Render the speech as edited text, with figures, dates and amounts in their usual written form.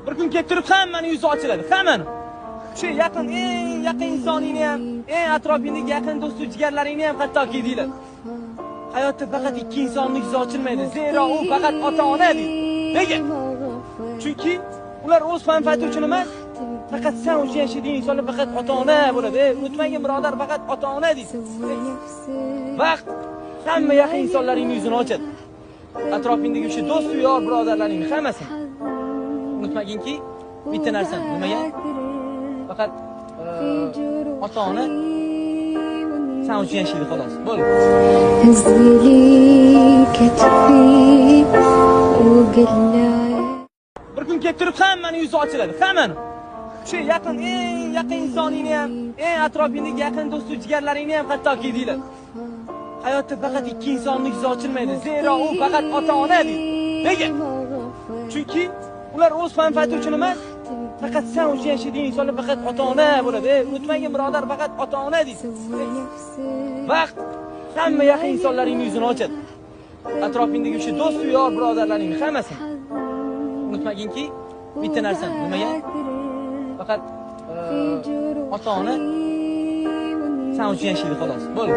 Bir kun kelib turib hammani yuzi ochiladi, hammani. Shu yaqin, eng yaqin insoningni ham, eng atrofingdagi yaqin do'stu jigarlaringni ham hattoki deyiladi. Hayotda faqat ikki insonning yuzi ochilmaydi, zero u faqat ota-ona deydi. Nega? Chunki ular o'z manfaati uchun emas, faqat sen uchun yashaydigan insonlar faqat ota-ona bo'ladi. Unutmagin birodar, faqat ota-ona deydi. Vaqt hamma yaqin insonlaringning yuzini ochadi. Atrofingdagi o'sha do'st, yor, birodarlaringning hammasini. Unutmaginki, bitta narsa, nimaga? Faqat ota-ona sen uchun yashaydi xolos. Bo'ldi. Bir kun kelib turib hammani yuzi ochiladi, hammani. Shu yaqin, eng yaqin insoningni ham, eng atrofingdagi yaqin do'stu jigarlaringni ham hattoki deyiladi. Hayotda faqat ikki insonning yuzi ochilmaydi, zero u faqat ota-ona deydi. Nega? Chunki ular o'z manfaati uchun emas, faqat sen uchun yashaydigan insonlar faqat ota-ona bo'ladi. Unutmagin birodar, faqat ota-ona deydi. Vaqt hamma yaqin insonlaringning yuzini ochadi. Atrofingdagi o'sha do'st, yor, birodarlaringning hammasini. Unutmaginki, bitta narsa, nimaga? Faqat ota-ona sen uchun yashaydi xolos. Bo'ldi.